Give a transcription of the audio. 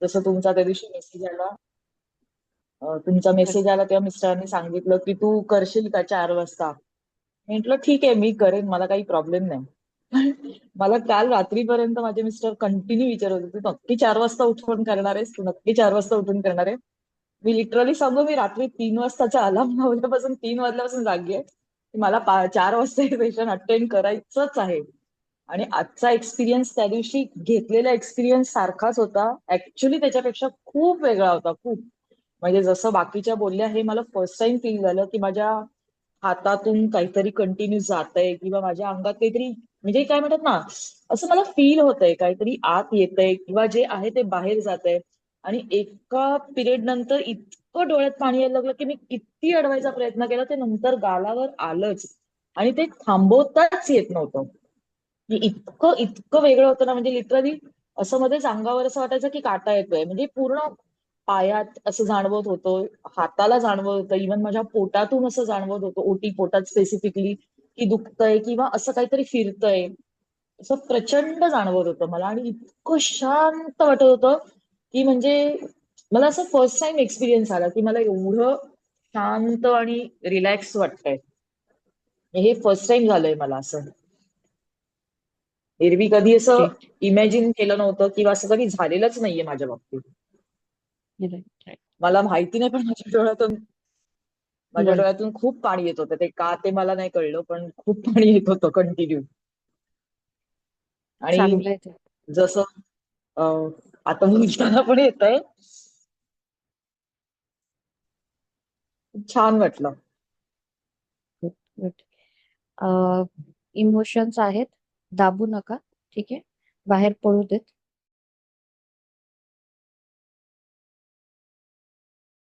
जसं तुमचा त्या दिवशी मेसेज आला, तुमचा मेसेज आला तेव्हा मिस्टरांनी सांगितलं की तू करशील का 4 वाजता. म्हटलं ठीक आहे, मी करेन, मला काही प्रॉब्लेम नाही. मला काल रात्रीपर्यंत माझे मिस्टर कंटिन्यू विचारत होते, तू नक्की 4 वाजता उठून करणार आहेस, तू नक्की 4 वाजता उठून करणार आहे. मी लिटरली सांगू, मी रात्री 3 वाजताचा अलार्म लावल्यापासून 3 वाजल्यापासून जागी आहे की मला 4 वाजता हे सेशन अटेंड करायचंच आहे. आणि आजचा एक्सपिरियन्स त्या दिवशी घेतलेला एक्सपिरियन्स सारखाच होता, ऍक्च्युली त्याच्यापेक्षा खूप वेगळा होता, खूप. म्हणजे जसं बाकीच्या बोलल्या, हे मला फर्स्ट टाइम फील झालं की माझ्या हातातून काहीतरी कंटिन्यू जातंय किंवा माझ्या अंगात काहीतरी, म्हणजे काय म्हणतात ना, असं मला फील होतंय काहीतरी आत येतंय किंवा जे आहे ते बाहेर जातंय. आणि एका पिरियड नंतर इतकं डोळ्यात पाणी यायला लागलं की मी किती अडवायचा प्रयत्न केला, ते नंतर गालावर आलंच. आणि ते थांबवताच येत नव्हतं. की इतकं इतकं वेगळं होतं ना, म्हणजे लिटरली असं मध्येच अंगावर असं वाटायचं की काटा येतोय, म्हणजे पूर्ण पायात असं जाणवत होतं, हाताला जाणवत होतं, इव्हन माझ्या पोटातून असं जाणवत होतं, ओटी पोटात स्पेसिफिकली, की दुखतंय किंवा असं काहीतरी फिरतंय. असं प्रचंड जाणवत होतं मला आणि इतकं शांत वाटत होतं की म्हणजे मला असं फर्स्ट टाइम एक्सपिरियन्स आला की मला एवढं शांत आणि रिलॅक्स वाटतंय. हे फर्स्ट टाइम झालंय मला असं. एरवी कधी असं ग्रेट. इमॅजिन केलं नव्हतं किंवा असं कधी झालेलंच नाहीये माझ्या बाबतीत. Right, right. मला माहिती नाही, पण माझ्या राईट. डोळ्यातून खूप पाणी येत होतं, ते का ते मला नाही कळलं, पण खूप पाणी येत होतं कंटिन्यू. आणि चांगलं आहे ते. जसं अं, आता मुलगाला पण येत आहे, छान वाटलं. Good, good. इमोशन्स आहेत, दाबू नका. ठीक आहे, बाहेर पडू देत.